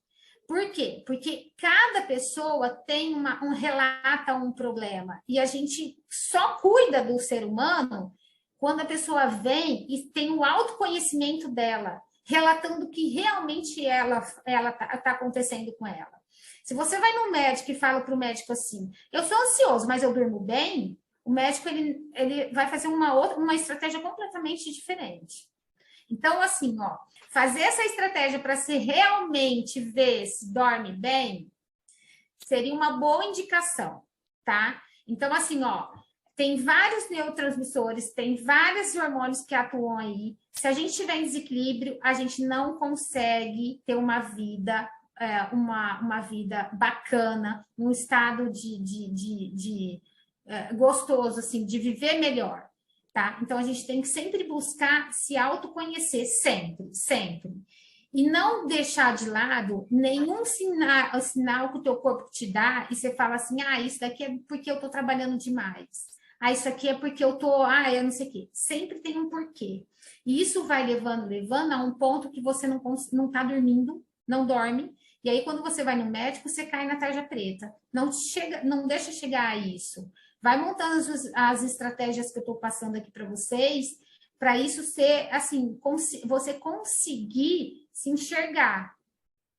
Por quê? Porque cada pessoa tem relata um problema e a gente só cuida do ser humano quando a pessoa vem e tem o autoconhecimento dela, relatando o que realmente ela tá acontecendo com ela. Se você vai no médico e fala para o médico assim, eu sou ansioso, mas eu durmo bem, o médico ele vai fazer uma estratégia completamente diferente. Então, assim, ó, fazer essa estratégia para se realmente ver se dorme bem seria uma boa indicação, tá? Então, assim, ó, tem vários neurotransmissores, tem vários hormônios que atuam aí. Se a gente tiver em desequilíbrio, a gente não consegue ter uma vida bacana, um estado gostoso, assim, de viver melhor, tá? Então, a gente tem que sempre buscar se autoconhecer, sempre. E não deixar de lado nenhum sinal que o teu corpo te dá e você fala assim, isso daqui é porque eu tô trabalhando demais. Isso aqui é porque eu não sei o quê. Sempre tem um porquê. E isso vai levando a um ponto que você não tá dormindo, não dorme. E aí, quando você vai no médico, você cai na tarja preta. Não deixa chegar a isso. Vai montando as estratégias que eu estou passando aqui para vocês, para isso ser, assim, você conseguir se enxergar,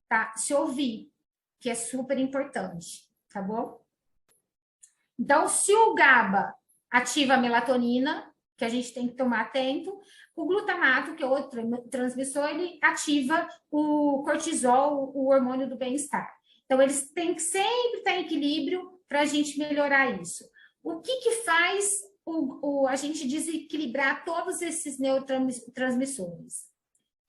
tá? Se ouvir, que é super importante, tá bom? Então, se o GABA ativa a melatonina, que a gente tem que tomar atento, o glutamato, que é outro transmissor, ele ativa o cortisol, o hormônio do bem-estar. Então, eles têm que sempre estar em equilíbrio para a gente melhorar isso. O que faz a gente desequilibrar todos esses neurotransmissores?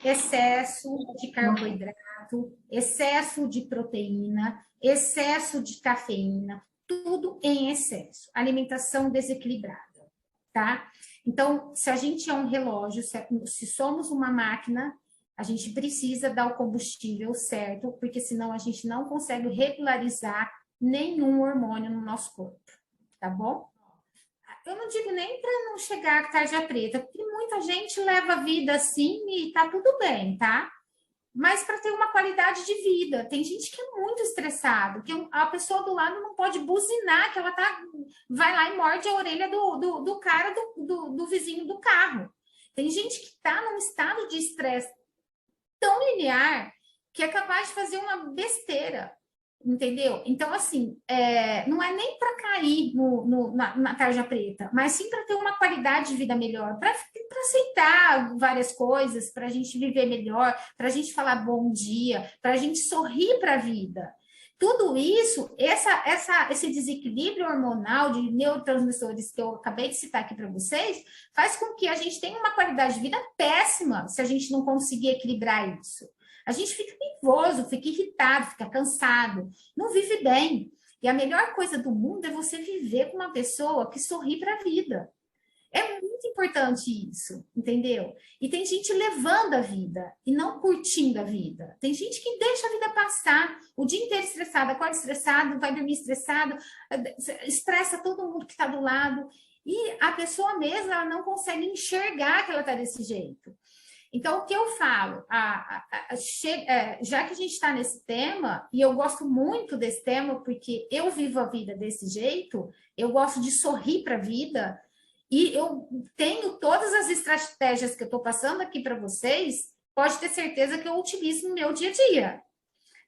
Excesso de carboidrato, excesso de proteína, excesso de cafeína, tudo em excesso. Alimentação desequilibrada, tá? Então, se a gente é um relógio, se somos uma máquina, a gente precisa dar o combustível certo, porque senão a gente não consegue regularizar nenhum hormônio no nosso corpo, tá bom? Eu não digo nem para não chegar à tarja preta, porque muita gente leva a vida assim e tá tudo bem, tá? Mas para ter uma qualidade de vida. Tem gente que é muito estressado, que a pessoa do lado não pode buzinar, que ela vai lá e morde a orelha do cara do vizinho do carro. Tem gente que está num estado de estresse tão linear que é capaz de fazer uma besteira, entendeu? Então, assim, não é nem para cair na tarja preta, mas sim para ter uma qualidade de vida melhor, para aceitar várias coisas, para a gente viver melhor, para a gente falar bom dia, para a gente sorrir para a vida. Tudo isso, esse desequilíbrio hormonal de neurotransmissores que eu acabei de citar aqui para vocês, faz com que a gente tenha uma qualidade de vida péssima se a gente não conseguir equilibrar isso. A gente fica nervoso, fica irritado, fica cansado, não vive bem. E a melhor coisa do mundo é você viver com uma pessoa que sorri para a vida. É muito importante isso, entendeu? E tem gente levando a vida e não curtindo a vida. Tem gente que deixa a vida passar o dia inteiro estressado, acorda estressado, vai dormir estressado, estressa todo mundo que está do lado. E a pessoa mesma ela não consegue enxergar que ela está desse jeito. Então, o que eu falo? Já que a gente está nesse tema, e eu gosto muito desse tema, porque eu vivo a vida desse jeito, eu gosto de sorrir para a vida, e eu tenho todas as estratégias que eu estou passando aqui para vocês, pode ter certeza que eu utilizo no meu dia a dia.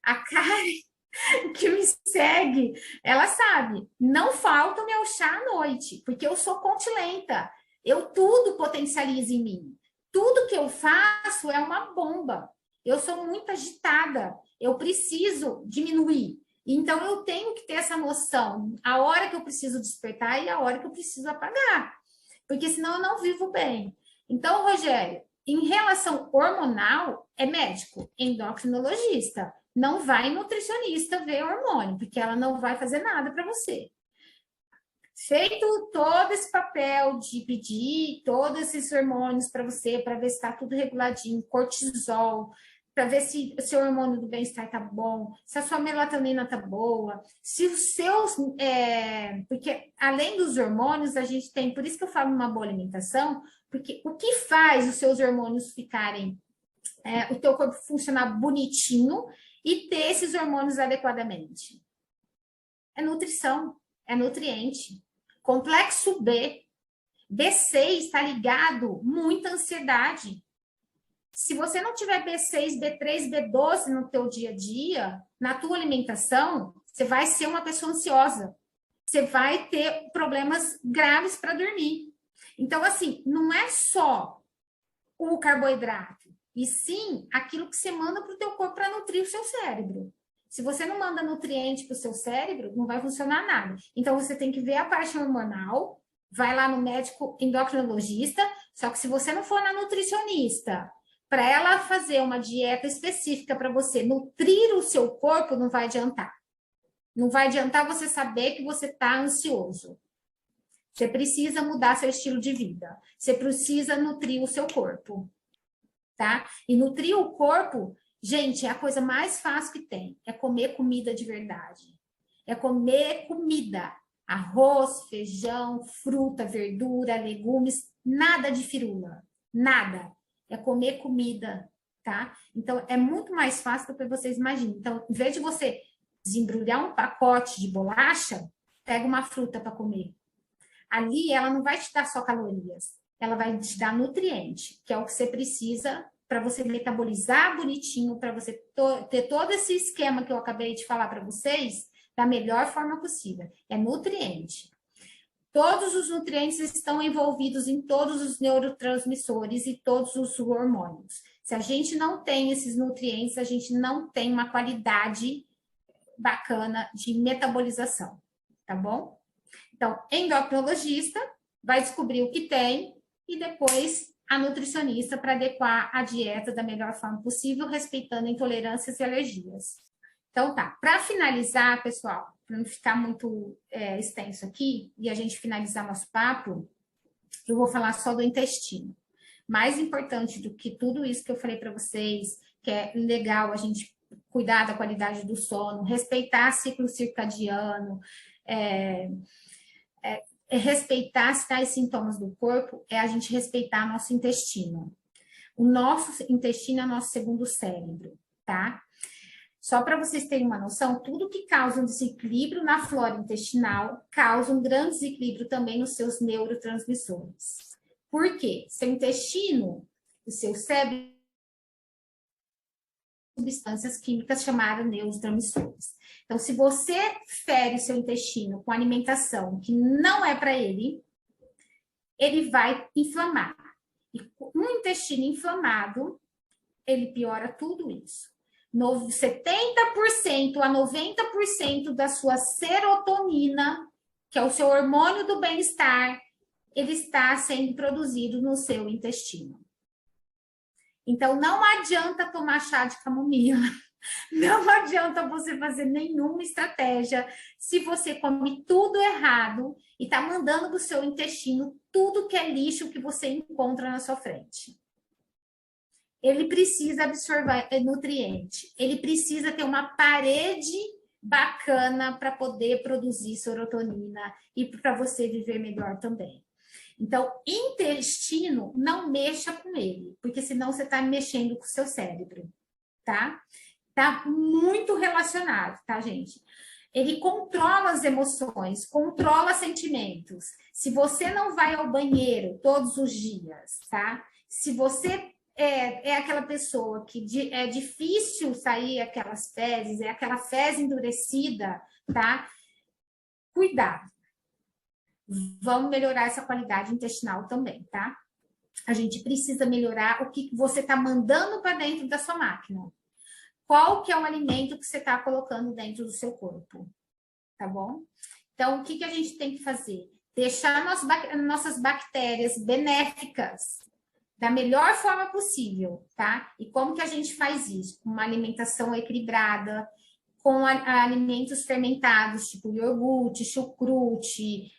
A Karen, que me segue, ela sabe, não falta o meu chá à noite, porque eu sou continenta, eu tudo potencializo em mim. Tudo que eu faço é uma bomba. Eu sou muito agitada. Eu preciso diminuir. Então, eu tenho que ter essa noção, a hora que eu preciso despertar e a hora que eu preciso apagar, porque senão eu não vivo bem. Então, Rogério, em relação hormonal, é médico, endocrinologista, não vai nutricionista ver hormônio, porque ela não vai fazer nada para você. Feito todo esse papel de pedir todos esses hormônios para você, para ver se está tudo reguladinho, cortisol, para ver se o seu hormônio do bem-estar está bom, se a sua melatonina está boa, se os seus... porque além dos hormônios, a gente tem... Por isso que eu falo uma boa alimentação, porque o que faz os seus hormônios ficarem... o teu corpo funcionar bonitinho e ter esses hormônios adequadamente? É nutrição, é nutriente. Complexo B, B6 está ligado muita ansiedade. Se você não tiver B6, B3, B12 no teu dia a dia, na tua alimentação, você vai ser uma pessoa ansiosa. Você vai ter problemas graves para dormir. Então, assim, não é só o carboidrato, e sim aquilo que você manda para o teu corpo para nutrir o seu cérebro. Se você não manda nutriente para o seu cérebro, não vai funcionar nada. Então, você tem que ver a parte hormonal, vai lá no médico endocrinologista, só que se você não for na nutricionista, para ela fazer uma dieta específica para você nutrir o seu corpo, não vai adiantar. Não vai adiantar você saber que você está ansioso. Você precisa mudar seu estilo de vida. Você precisa nutrir o seu corpo, tá? E nutrir o corpo, gente, é a coisa mais fácil que tem. É comer comida de verdade. É comer comida. Arroz, feijão, fruta, verdura, legumes, nada de firula. Nada. É comer comida, tá? Então, é muito mais fácil do que vocês imaginam. Então, em vez de você desembrulhar um pacote de bolacha, pega uma fruta para comer. Ali, ela não vai te dar só calorias, ela vai te dar nutriente, que é o que você precisa para você metabolizar bonitinho, para você ter todo esse esquema que eu acabei de falar para vocês, da melhor forma possível. É nutriente. Todos os nutrientes estão envolvidos em todos os neurotransmissores e todos os hormônios. Se a gente não tem esses nutrientes, a gente não tem uma qualidade bacana de metabolização, tá bom? Então, endocrinologista vai descobrir o que tem e depois a nutricionista para adequar a dieta da melhor forma possível, respeitando intolerâncias e alergias. Então, tá. Para finalizar, pessoal, para não ficar muito extenso aqui e a gente finalizar nosso papo, eu vou falar só do intestino. Mais importante do que tudo isso que eu falei para vocês, que é legal a gente cuidar da qualidade do sono, respeitar ciclo circadiano, respeitar sinais e sintomas do corpo, é a gente respeitar nosso intestino. O nosso intestino é o nosso segundo cérebro, tá? Só para vocês terem uma noção, tudo que causa um desequilíbrio na flora intestinal causa um grande desequilíbrio também nos seus neurotransmissores. Por quê? Seu intestino, o seu cérebro, substâncias químicas chamadas neurotransmissores. Então, se você fere o seu intestino com alimentação que não é para ele, ele vai inflamar. E um intestino inflamado, ele piora tudo isso. 70% a 90% da sua serotonina, que é o seu hormônio do bem-estar, ele está sendo produzido no seu intestino. Então, não adianta tomar chá de camomila, não adianta você fazer nenhuma estratégia se você come tudo errado e está mandando para o seu intestino tudo que é lixo que você encontra na sua frente. Ele precisa absorver nutriente, ele precisa ter uma parede bacana para poder produzir serotonina e para você viver melhor também. Então, intestino, não mexa com ele, porque senão você está mexendo com o seu cérebro, tá? Tá muito relacionado, tá, gente? Ele controla as emoções, controla sentimentos. Se você não vai ao banheiro todos os dias, tá? Se você é aquela pessoa que é difícil sair aquelas fezes, é aquela fezes endurecida, tá? Cuidado. Vamos melhorar essa qualidade intestinal também, tá? A gente precisa melhorar o que você está mandando para dentro da sua máquina. qual que é o alimento que você está colocando dentro do seu corpo, tá bom? Então, o que a gente tem que fazer? Deixar nossas bactérias benéficas da melhor forma possível, tá? E como que a gente faz isso? Com uma alimentação equilibrada, com alimentos fermentados, tipo iogurte, chucrute,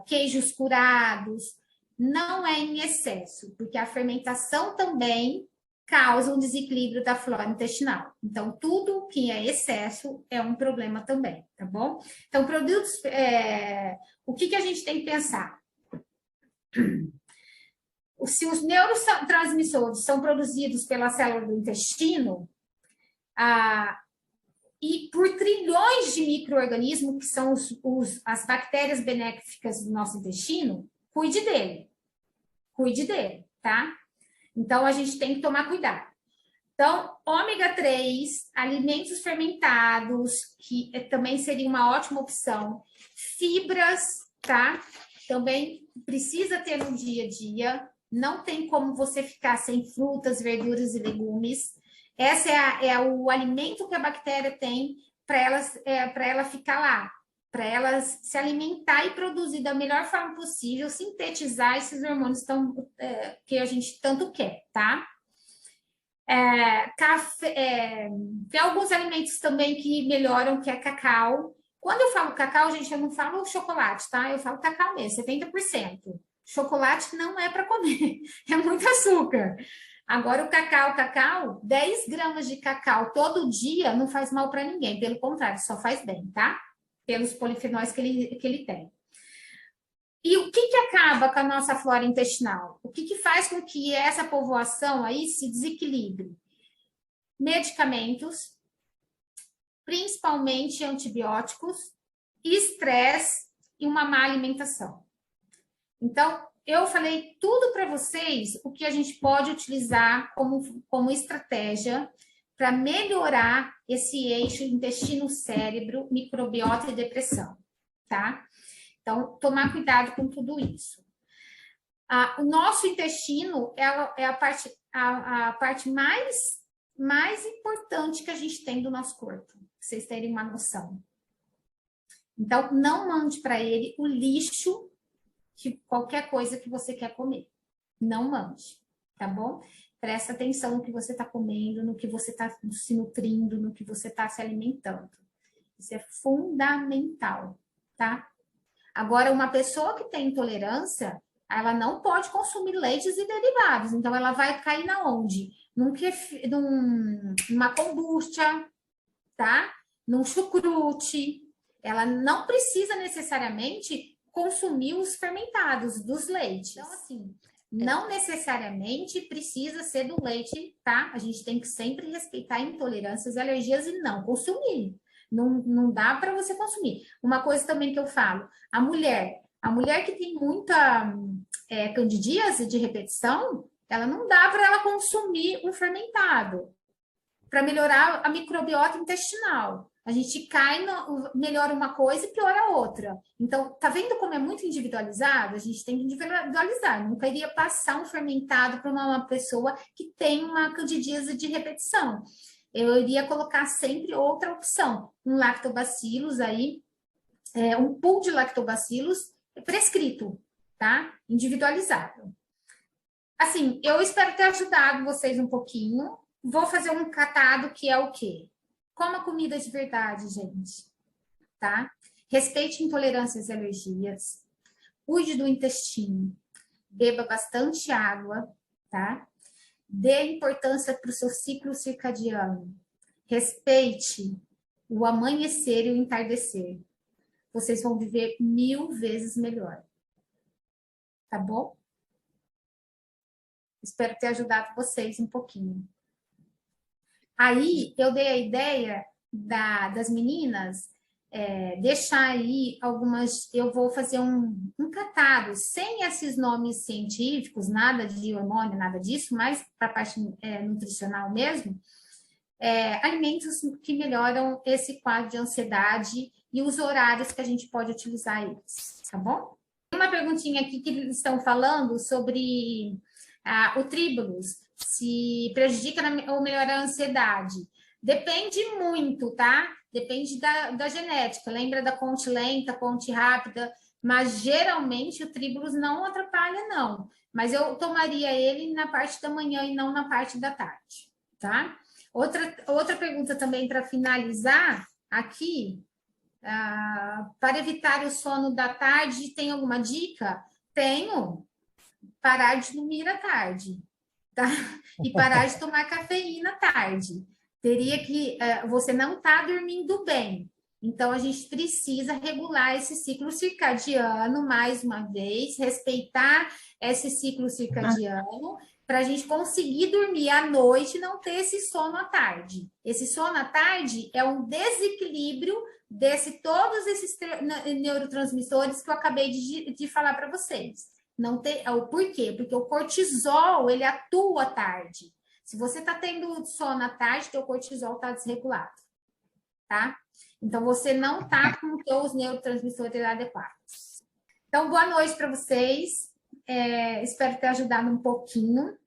queijos curados. Não é em excesso, porque a fermentação também causa um desequilíbrio da flora intestinal. Então, tudo que é excesso é um problema também, tá bom? Então, produtos... o que a gente tem que pensar? Se os neurotransmissores são produzidos pela célula do intestino, e por trilhões de micro-organismos, que são as bactérias benéficas do nosso intestino, cuide dele, tá? Então, a gente tem que tomar cuidado. Então, ômega 3, alimentos fermentados, que também seria uma ótima opção. Fibras, tá? Também precisa ter no dia a dia. Não tem como você ficar sem frutas, verduras e legumes. Esse é o alimento que a bactéria tem para ela ficar lá, para ela se alimentar e produzir da melhor forma possível, sintetizar esses hormônios que a gente tanto quer, tá? Tem alguns alimentos também que melhoram, que é cacau. Quando eu falo cacau, gente, eu não falo chocolate, tá? Eu falo cacau mesmo, 70%. Chocolate não é para comer, é muito açúcar. Agora, o cacau, 10 gramas de cacau todo dia não faz mal para ninguém, pelo contrário, só faz bem, tá? Pelos polifenóis que ele tem. E o que acaba com a nossa flora intestinal? O que faz com que essa povoação aí se desequilibre? Medicamentos, principalmente antibióticos, estresse e uma má alimentação. Então, eu falei tudo para vocês o que a gente pode utilizar como estratégia para melhorar esse eixo intestino-cérebro, microbiota e depressão, tá? Então, tomar cuidado com tudo isso. O nosso intestino é a parte mais importante que a gente tem do nosso corpo, pra vocês terem uma noção. Então, não mande para ele o lixo de qualquer coisa que você quer comer. Não mande, tá bom? Presta atenção no que você está comendo, no que você está se nutrindo, no que você está se alimentando. Isso é fundamental, tá? Agora, uma pessoa que tem intolerância, ela não pode consumir leites e derivados. Então, ela vai cair na onde? Numa kombucha, tá? Num chucrute. Ela não precisa necessariamente consumir os fermentados dos leites. Então, assim, não necessariamente precisa ser do leite, tá? A gente tem que sempre respeitar intolerâncias e alergias e não consumir. Não dá para você consumir. Uma coisa também que eu falo, a mulher que tem muita candidíase de repetição, ela não dá para ela consumir um fermentado para melhorar a microbiota intestinal. A gente melhora uma coisa e piora a outra. Então, tá vendo como é muito individualizado? A gente tem que individualizar. Nunca iria passar um fermentado para uma pessoa que tem uma candidíase de repetição. Eu iria colocar sempre outra opção. Um lactobacillus aí, um pool de lactobacillus prescrito, tá? Individualizado. Assim, eu espero ter ajudado vocês um pouquinho. Vou fazer um catado que é o quê? Coma comida de verdade, gente, tá? Respeite intolerâncias e alergias. Cuide do intestino. Beba bastante água, tá? Dê importância para o seu ciclo circadiano. Respeite o amanhecer e o entardecer. Vocês vão viver 1000 vezes melhor. Tá bom? Espero ter ajudado vocês um pouquinho. Aí, eu dei a ideia das meninas deixar aí algumas... Eu vou fazer um catado, sem esses nomes científicos, nada de hormônio, nada disso, mas para a parte nutricional mesmo, alimentos que melhoram esse quadro de ansiedade e os horários que a gente pode utilizar eles, tá bom? Tem uma perguntinha aqui que eles estão falando sobre o Tribulus. se prejudica ou melhora a ansiedade. Depende muito, tá? Depende da genética. Lembra da ponte lenta, ponte rápida, mas geralmente o tribulus não atrapalha, não. Mas eu tomaria ele na parte da manhã e não na parte da tarde, tá? Outra pergunta também para finalizar aqui, para evitar o sono da tarde, tem alguma dica? Tenho. Parar de dormir à tarde, tá? E parar de tomar cafeína à tarde. Teria que... você não está dormindo bem. Então, a gente precisa regular esse ciclo circadiano, mais uma vez, respeitar esse ciclo circadiano, para a gente conseguir dormir à noite e não ter esse sono à tarde. Esse sono à tarde é um desequilíbrio todos esses neurotransmissores que eu acabei de falar para vocês. Não tem, por quê? Porque o cortisol, ele atua à tarde. Se você está tendo sono à tarde, teu cortisol está desregulado, tá? Então, você não está com os neurotransmissores adequados. Então, boa noite para vocês. Espero ter ajudado um pouquinho.